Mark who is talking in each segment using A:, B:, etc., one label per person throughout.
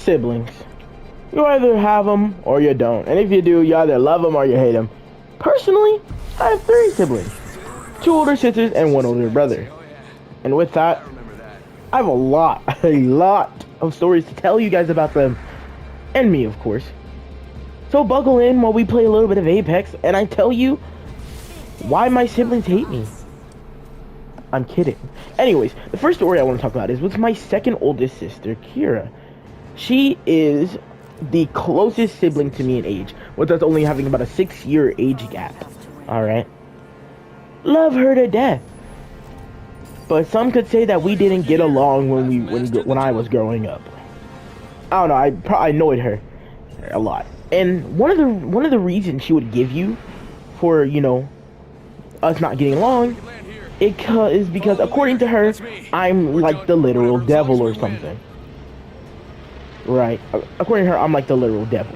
A: Siblings. You either have them or you don't. And if you do, you either love them or you hate them. Personally, I have 3 siblings. 2 older sisters and 1 older brother. And with that, I have a lot of stories to tell you guys about them. And me, of course. So buckle in while we play a little bit of Apex and I tell you why my siblings hate me. I'm kidding. Anyways, the first story I want to talk about is with my second oldest sister, Kira. She is the closest sibling to me in age, with us only having about a 6-year age gap. Alright? Love her to death. But some could say that we didn't get along when I was growing up. I don't know, I annoyed her a lot. And one of the reasons she would give you for, you know, us not getting along is because according to her, I'm like the literal devil or something. Right. According to her, I'm like the literal devil.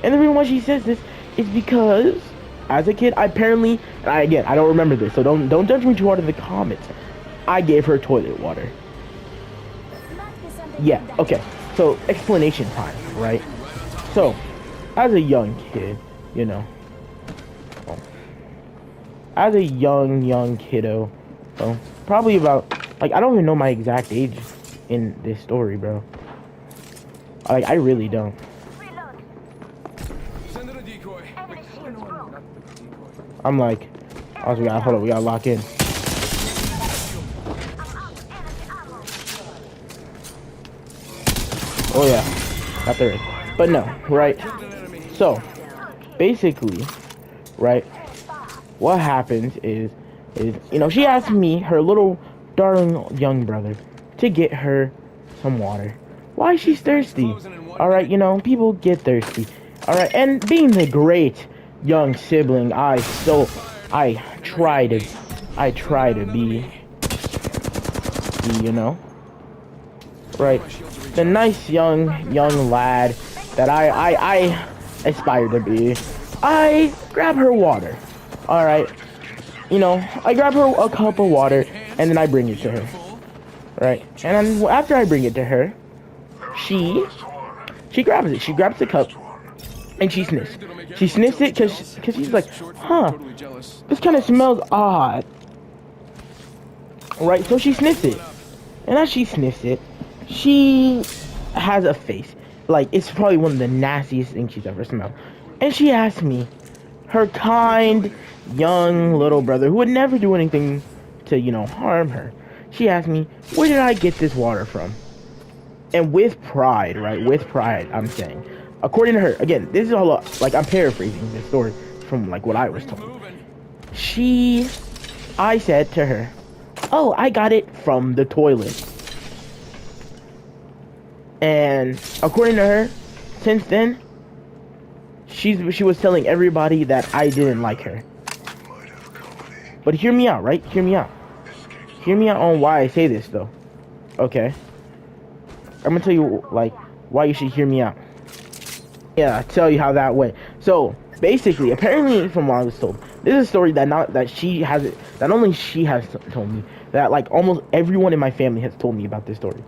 A: And the reason why she says this is because as a kid, I don't remember this, so don't judge me too hard in the comments. I gave her toilet water. Yeah, okay. So explanation time, right? So, as a young kid, you know, as a young kiddo, well, probably about, like, I don't even know my exact age in this story, bro. Like, I really don't. I'm like, oh, we gotta lock in. Oh yeah, got there. But no, right? So, basically, right, what happens is, you know, she asked me, her little darling young brother, to get her some water. Why she's thirsty? Alright, you know, people get thirsty. Alright, and being the great young sibling, I try to be, you know, right, the nice young lad that I aspire to be. I grab her water. Alright, you know, I grab her a cup of water and then I bring it to her. Right, and then after I bring it to her, she grabs it. She grabs the cup and she sniffs. She sniffs it because she's like, huh, this kind of smells odd. Right, so she sniffs it. And as she sniffs it, she has a face. Like, it's probably one of the nastiest things she's ever smelled. And she asked me, her kind, young little brother, who would never do anything to, you know, harm her. She asked me, where did I get this water from? And with pride, right, with pride, I'm saying, according to her, again, this is all, like, I'm paraphrasing this story from, like, what I was told. I said to her, oh, I got it from the toilet. And according to her, since then, she was telling everybody that I didn't like her. But hear me out, right? Hear me out. Hear me out on why I say this, though. Okay? I'm gonna tell you, like, why you should hear me out. Yeah, I'll tell you how that went. So, basically, apparently, from what I was told, this is a story that not only she has told me, that, like, almost everyone in my family has told me about this story.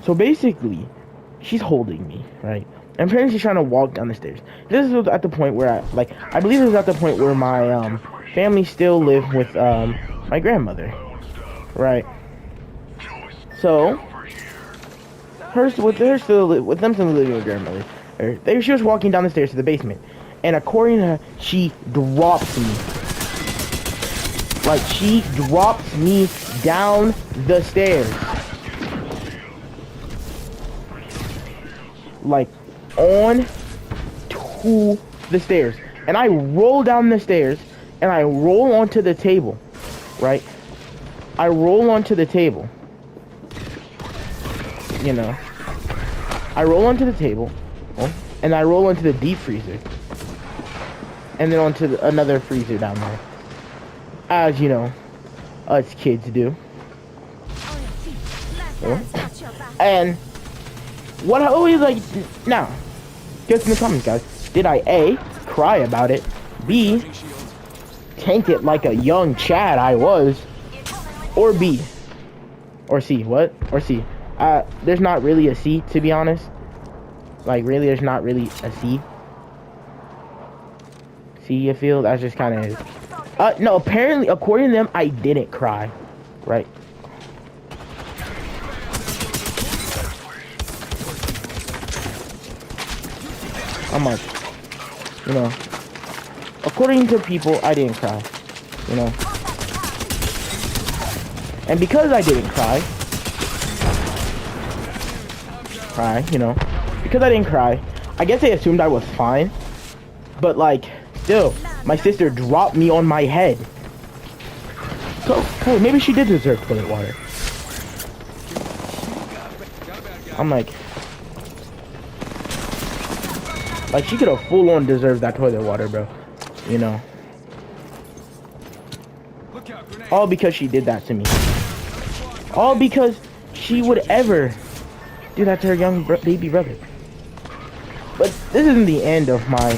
A: So, basically, she's holding me, right? And apparently she's trying to walk down the stairs. This was at the point where I believe it was at the point where my family still lived with my grandmother, right? So with them still living with grandmother, she was walking down the stairs to the basement, and according to her, she drops me. Like, she drops me down the stairs. Like, on to the stairs, and I roll down the stairs and I roll onto the table, right? I roll onto the table, you know, I roll onto the table, and I roll into the deep freezer, and then onto another freezer down there, as you know, us kids do. And what I always like, now, guess in the comments, guys, did I A, cry about it, B, tank it like a young Chad I was, or B, or C, what? Or C. There's not really a C, to be honest. Like, really, there's not really a C. See, you feel? That's just kind of... no, apparently, according to them, I didn't cry. Right? I'm like, you know, according to people, I didn't cry. You know? And because I didn't cry, you know, because I didn't cry, I guess they assumed I was fine. But, like, still, my sister dropped me on my head. So, hey, maybe she did deserve toilet water. I'm like, she could have full-on deserved that toilet water, bro. You know? All because she did that to me. All because she would ever do that to her young baby brother. But this isn't the end of my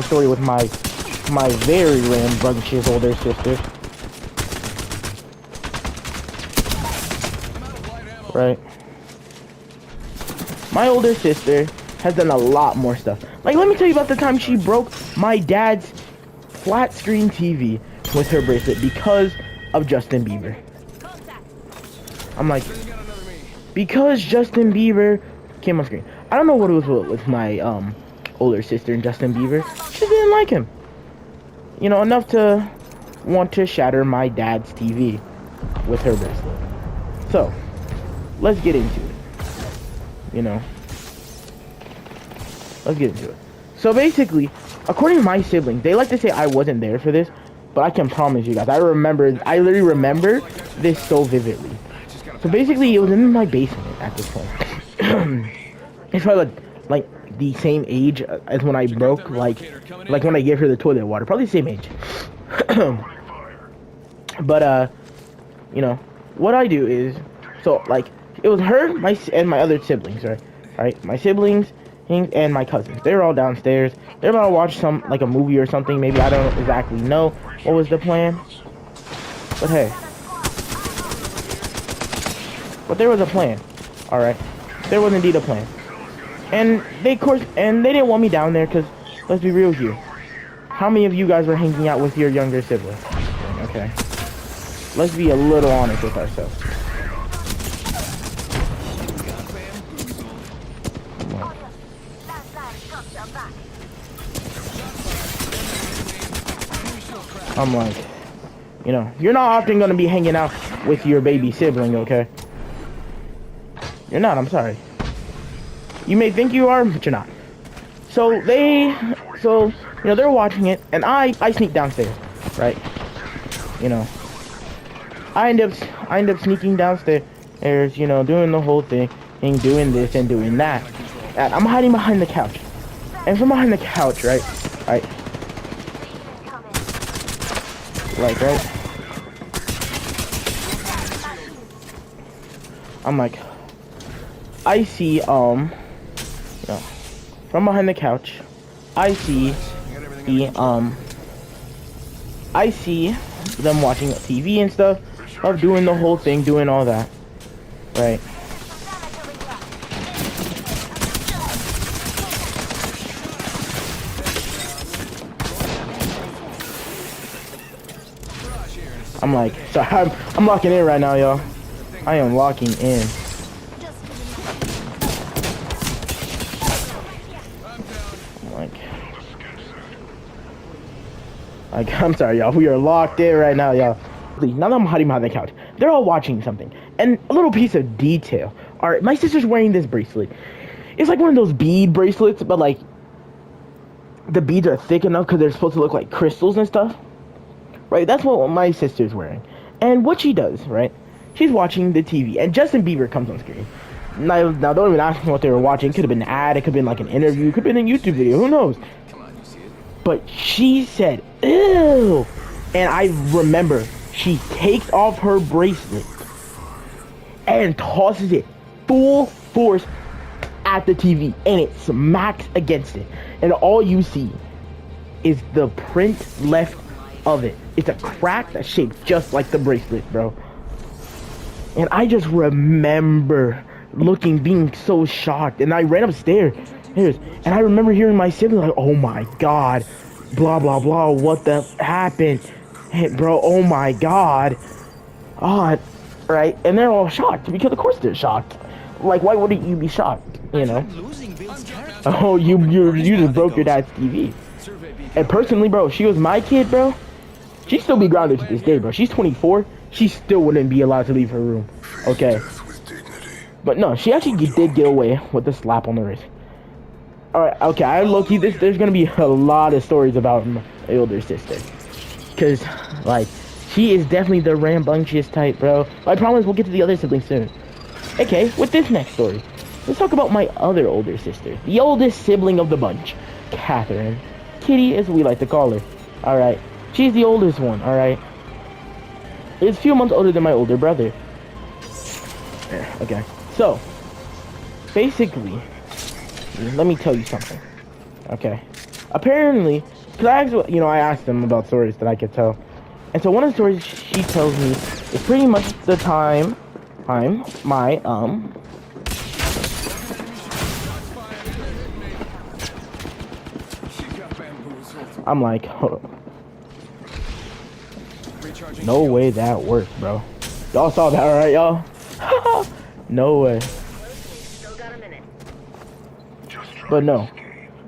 A: story with my very rambunctious older sister. Right? My older sister has done a lot more stuff. Like, let me tell you about the time she broke my dad's flat screen TV with her bracelet because of Justin Bieber. I'm like, because Justin Bieber came on screen. I don't know what it was with my older sister and Justin Bieber. She didn't like him. You know, enough to want to shatter my dad's TV with her bracelet. So, let's get into it. You know. Let's get into it. So basically, according to my siblings, they like to say I wasn't there for this, but I can promise you guys, I literally remember this so vividly. So basically, it was in my basement at this point. It's probably like the same age as when I broke, like when I gave her the toilet water, probably the same age. But you know, what I do is, so like it was her, and my other siblings, right? My siblings and my cousins. They were all downstairs. They're about to watch a movie or something. Maybe, I don't exactly know what was the plan. But hey. But there was a plan. Alright. There was indeed a plan. And they didn't want me down there because, let's be real here. How many of you guys were hanging out with your younger sibling? Okay. Let's be a little honest with ourselves. I'm like, you know, you're not often going to be hanging out with your baby sibling, okay? You're not, I'm sorry. You may think you are, but you're not. So, you know, they're watching it, and I sneak downstairs, right? You know, I end up sneaking downstairs, you know, doing the whole thing, and doing this and doing that. And I'm hiding behind the couch. And from behind the couch, right? Like, right? I'm like, I see, you know, from behind the couch, I see them watching TV and stuff, of doing the whole thing, doing all that, right? I'm like, so I'm locking in right now, y'all. I am locking in. I'm sorry, y'all. We are locked in right now, y'all. Now that I'm hiding behind the couch, they're all watching something. And a little piece of detail. Alright, my sister's wearing this bracelet. It's like one of those bead bracelets, but like, the beads are thick enough because they're supposed to look like crystals and stuff. Right, that's what my sister's wearing. And what she does, right, she's watching the TV, and Justin Bieber comes on screen. Now don't even ask me what they were watching. It could have been an ad, it could have been like an interview, it could have been a YouTube video, who knows? But she said, ew. And I remember she takes off her bracelet and tosses it full force at the TV, and it smacks against it. And all you see is the print left of it. It's a crack that's shaped just like the bracelet, bro. And I just remember being so shocked, and I ran upstairs, and I remember hearing my sibling like, "Oh my God, blah blah blah, what the happened, hey, bro? Oh my God, ah, right?" And they're all shocked because, of course, they're shocked. Like, why wouldn't you be shocked? You know? Oh, you just broke your dad's TV. And personally, bro, if she was my kid, bro, she'd still be grounded to this day, bro. She's 24. She still wouldn't be allowed to leave her room. Okay. But no, she actually did get away with a slap on the wrist. Alright, okay, I low-key, there's gonna be a lot of stories about my older sister. Because, like, she is definitely the rambunctious type, bro. I promise we'll get to the other siblings soon. Okay, with this next story, let's talk about my other older sister. The oldest sibling of the bunch, Catherine. Kitty, as we like to call her. Alright, she's the oldest one, alright? Is a few months older than my older brother. Okay, so basically, let me tell you something. Okay, apparently, because I asked them about stories that I could tell, and so one of the stories she tells me is pretty much the time my I'm like, hold on. No way that worked, bro. Y'all saw that, right, y'all? No way. But no,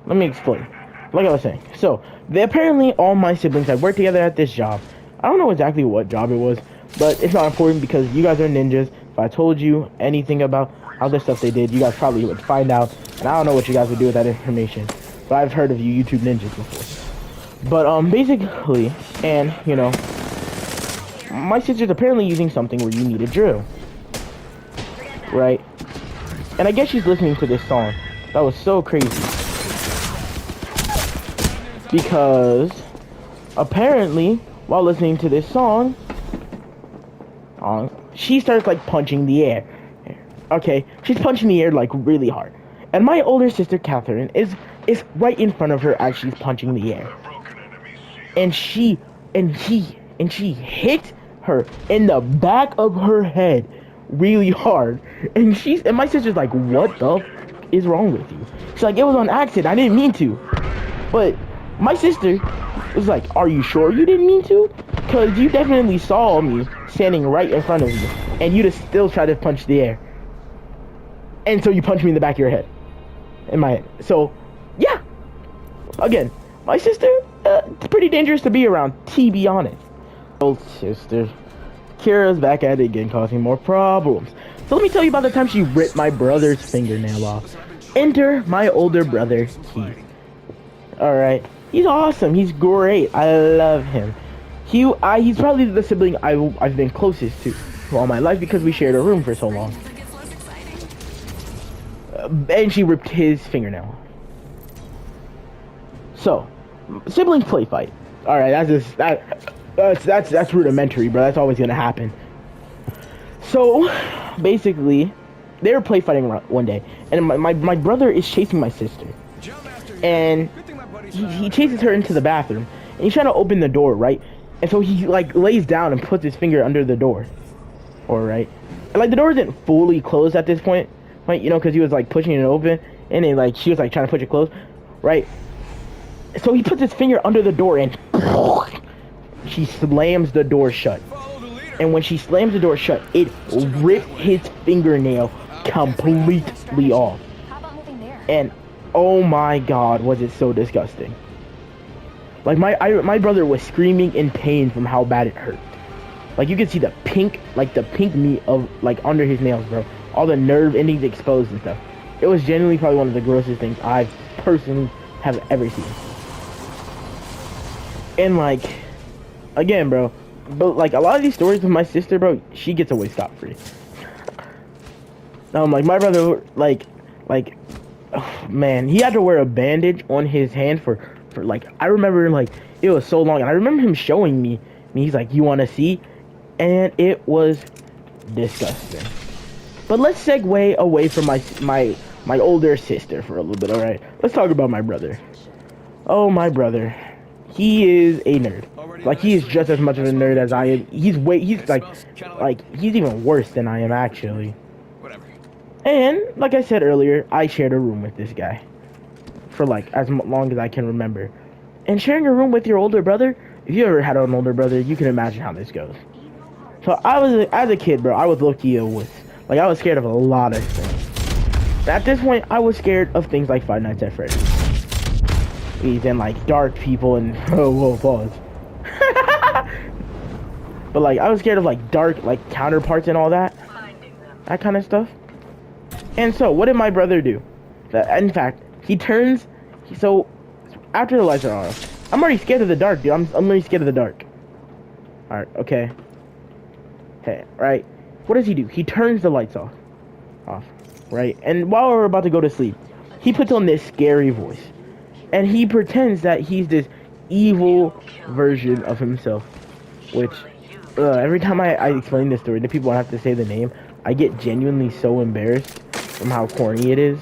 A: let me explain. Like I was saying, so apparently all my siblings had worked together at this job. I don't know exactly what job it was, but it's not important because you guys are ninjas. If I told you anything about other stuff they did, you guys probably would find out. And I don't know what you guys would do with that information, but I've heard of you YouTube ninjas before. But basically, and you know, my sister's apparently using something where you need a drill, right? And I guess she's listening to this song. That was so crazy. Because apparently, while listening to this song, she starts like punching the air. Okay, she's punching the air like really hard. And my older sister Catherine is right in front of her as she's punching the air. And she hit her in the back of her head really hard. And my sister's like, "What the f is wrong with you?" She's like, "It was on accident. I didn't mean to." But my sister was like, "Are you sure you didn't mean to? Because you definitely saw me standing right in front of you, and you just still try to punch the air. And so you punched me in the back of your head, in my head." So, yeah. Again, my sister, it's pretty dangerous to be around, to be honest. Old sister, Kira's back at it again, causing more problems. So let me tell you about the time she ripped my brother's fingernail off. Enter my older brother, Keith. Alright, he's awesome, he's great, I love him. He's probably the sibling I've been closest to all my life because we shared a room for so long. And she ripped his fingernail off. So, siblings play fight. Alright, that's rudimentary, bro. That's always gonna happen. So, basically, they were play fighting one day, and my brother is chasing my sister, and he chases her into the bathroom, and he's trying to open the door, right? And so he like lays down and puts his finger under the door, alright? And like the door isn't fully closed at this point, right? You know, because he was like pushing it open, and then like she was like trying to push it closed, right? So he puts his finger under the door, and she slams the door shut. And when she slams the door shut, it ripped his fingernail completely off. And oh my god, was it so disgusting. Like my brother was screaming in pain from how bad it hurt. Like you could see the pink meat of like under his nails, bro. All the nerve endings exposed and stuff. It was genuinely probably one of the grossest things I've personally have ever seen. And like, again, bro, but like a lot of these stories with my sister, bro, she gets away scot-free. Like my brother, like, oh, man, he had to wear a bandage on his hand for like, I remember like it was so long, and I remember him showing me. He's like, "You want to see?" And it was disgusting. But let's segue away from my older sister for a little bit. All right, let's talk about my brother. Oh, my brother. He is a nerd. Like, he is just as much of a nerd as I am. He's even worse than I am, actually. And like I said earlier, I shared a room with this guy for like as long as I can remember. And sharing a room with your older brother, if you ever had an older brother, you can imagine how this goes. So I was, as a kid, bro, I was low-key a wuss. Like, I was scared of a lot of things. At this point, I was scared of things like Five Nights at Freddy's. And, like, dark people and... Oh, whoa, pause. But, like, I was scared of, like, dark, like, counterparts and all that. That kind of stuff. And so, what did my brother do? In fact, he turns... So, after the lights are off, I'm already scared of the dark, dude. I'm already scared of the dark. Alright, okay. Hey, right? What does he do? He turns the lights off. Right? And while we're about to go to sleep, he puts on this scary voice. And he pretends that he's this evil version of himself. Which, every time I explain this story to people, I have to say the name. I get genuinely so embarrassed from how corny it is.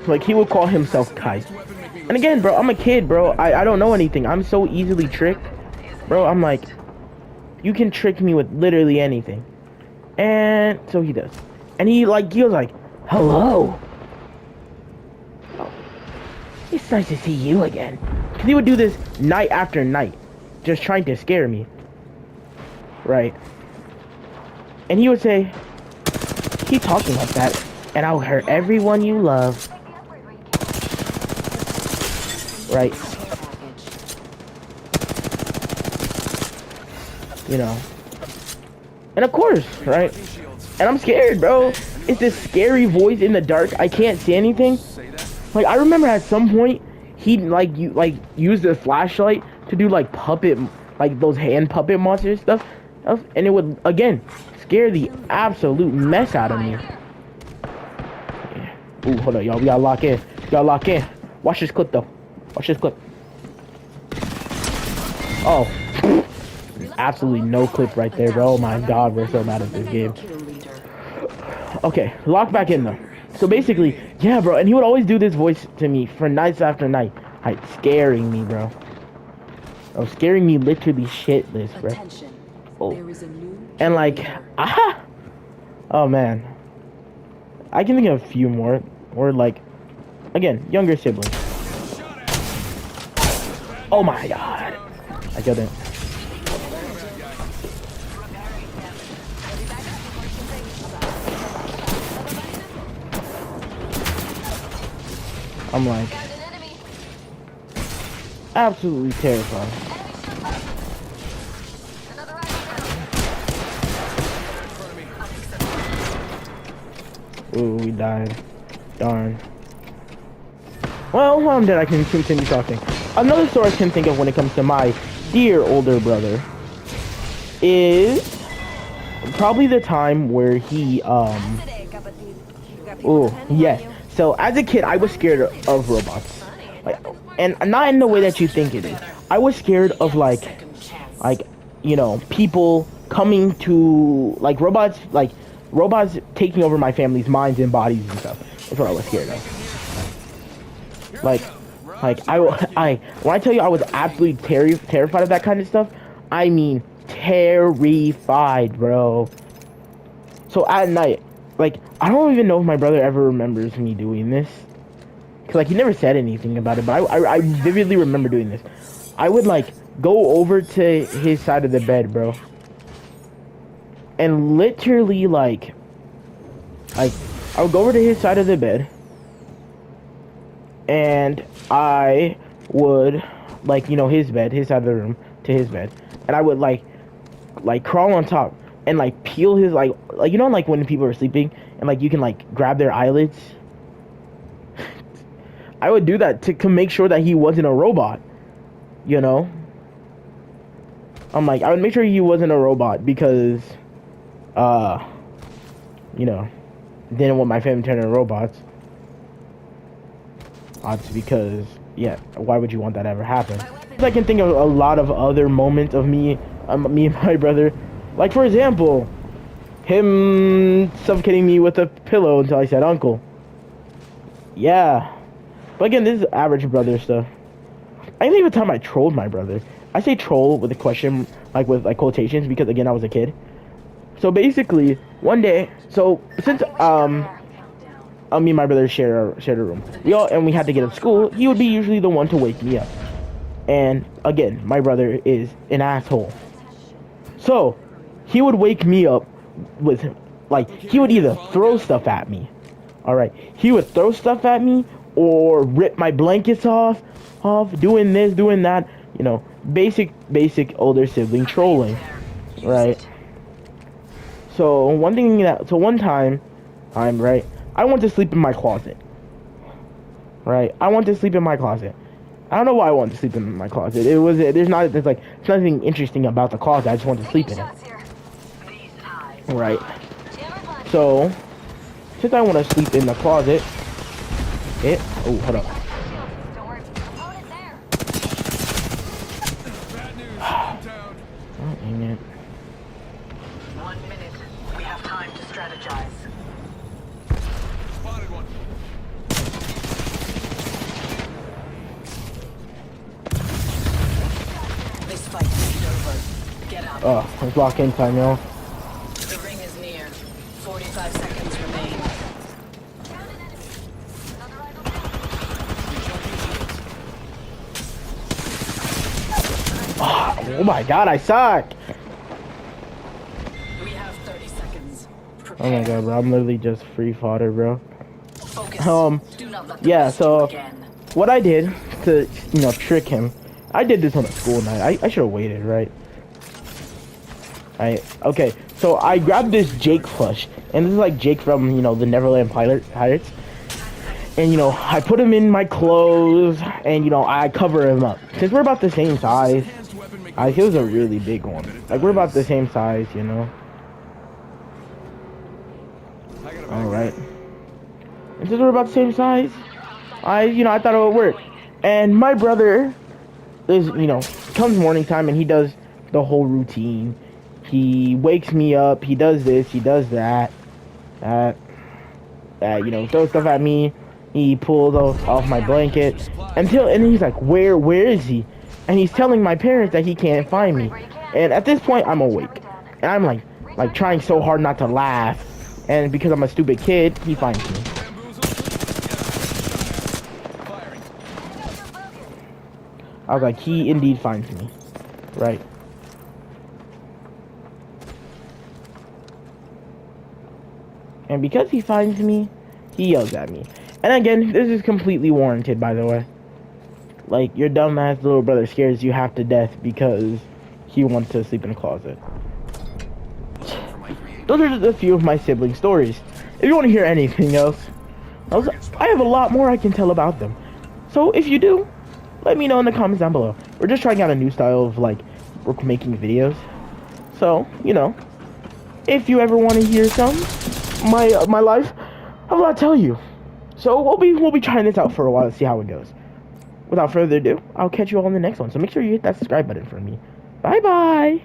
A: Like, he would call himself Kai. And again, bro, I'm a kid, bro. I don't know anything. I'm so easily tricked. Bro, I'm like, you can trick me with literally anything. And so he does. And he was like, hello. Oh, it's nice to see you again. Because he would do this night after night. Just trying to scare me. Right. And he would say, keep talking like that, and I'll hurt everyone you love. Right. You know. And of course, right? And I'm scared, bro. It's this scary voice in the dark. I can't see anything. Like, I remember at some point, he'd, use the flashlight to do, like, puppet, like, those hand puppet monster stuff. And it would, again, scare the absolute mess out of me. Yeah. Ooh, hold on, y'all. We gotta lock in. We gotta lock in. Watch this clip, though. Watch this clip. Oh. Absolutely no clip right there, bro. Oh my god, we're so mad at this game. Okay, lock back in, though. So basically, yeah, bro. And he would always do this voice to me for nights after night. Like, scaring me, bro. Oh, scaring me literally shitless, bro. Oh. And like, aha! Oh man. I can think of a few more. Or like, again, younger siblings. Oh my god. I killed him. I'm like, absolutely terrified. Ooh, we died. Darn. Well, while I'm dead, I can continue talking. Another story I can think of when it comes to my dear older brother is probably the time where he, ooh, yes. So, as a kid, I was scared of robots. Like, and not in the way that you think it is. I was scared of, like, you know, people coming to, like, robots taking over my family's minds and bodies and stuff. That's what I was scared of. Like, when I tell you I was absolutely terrified of that kind of stuff, I mean terrified, bro. So at night, like, I don't even know if my brother ever remembers me doing this. Cause like, he never said anything about it, but I vividly remember doing this. I would, like, go over to his side of the bed, bro. And literally, like, I would go over to his side of the bed. And I would, like, you know, his bed, his side of the room, to his bed. And I would, like crawl on top. And, like, peel his, like, you know, like, when people are sleeping, and, like, you can, like, grab their eyelids? I would do that to make sure that he wasn't a robot, you know? I'm like, I would make sure he wasn't a robot because, you know, didn't want my family to turn into robots. Obviously, because, yeah, why would you want that to ever happen? I can think of a lot of other moments of me and my brother. Like, for example, him suffocating me with a pillow until I said uncle. Yeah. But again, this is average brother stuff. I can think of a time I trolled my brother. I say troll with a question, like with like quotations, because again, I was a kid. So basically, one day, so since me and my brother shared a room, we had to get up school. He would be usually the one to wake me up. And again, my brother is an asshole. So he would wake me up with, like, he would either throw stuff at me. All right, he would throw stuff at me or rip my blankets off, doing this, doing that. You know, basic older sibling trolling, right? So one time, right, I went to sleep in my closet. Right, I want to sleep in my closet. I don't know why I wanted to sleep in my closet. There's nothing interesting about the closet. I just wanted to sleep in it. Right. So, since I want to sleep in the closet, oh, hold up. Oh, dang it.
B: 1 minute. We have time to strategize. Spotted one. This fight is over. Get out.
A: Oh, it's lock-in time, y'all.
B: The ring is near. 45 seconds remain.
A: Oh my god, I suck!
B: We have 30 seconds. Prepare.
A: Oh my god, bro, I'm literally just free fodder, bro.
B: Focus. Do not let them
A: Yeah,
B: miss you
A: so
B: again.
A: what I did to, trick him, I did this on a school night. I should have waited, right? Okay, so I grabbed this Jake plush, and this is like Jake from, the Neverland Pirates. And, I put him in my clothes, and, I cover him up. Since we're about the same size, he was a really big one. Like, we're about the same size, Alright. And since we're about the same size, I thought it would work. And my brother is, comes morning time, and he does the whole routine. He wakes me up, he does this, he does that, throws stuff at me. He pulls off my blanket and he's like, where is he? And he's telling my parents that he can't find me. And at this point, I'm awake. And I'm like trying so hard not to laugh. And because I'm a stupid kid, he finds me. I was like, he indeed finds me. Right. And because he finds me, he yells at me. And again, this is completely warranted, by the way. Like, your dumbass little brother scares you half to death because he wants to sleep in a closet. Those are just a few of my sibling stories. If you want to hear anything else, I have a lot more I can tell about them. So if you do, let me know in the comments down below. We're just trying out a new style of, we're making videos. So, if you ever want to hear my life, I have a lot to tell you. So we'll be trying this out for a while to see how it goes. Without further ado, I'll catch you all in the next one. So make sure you hit that subscribe button for me. Bye bye.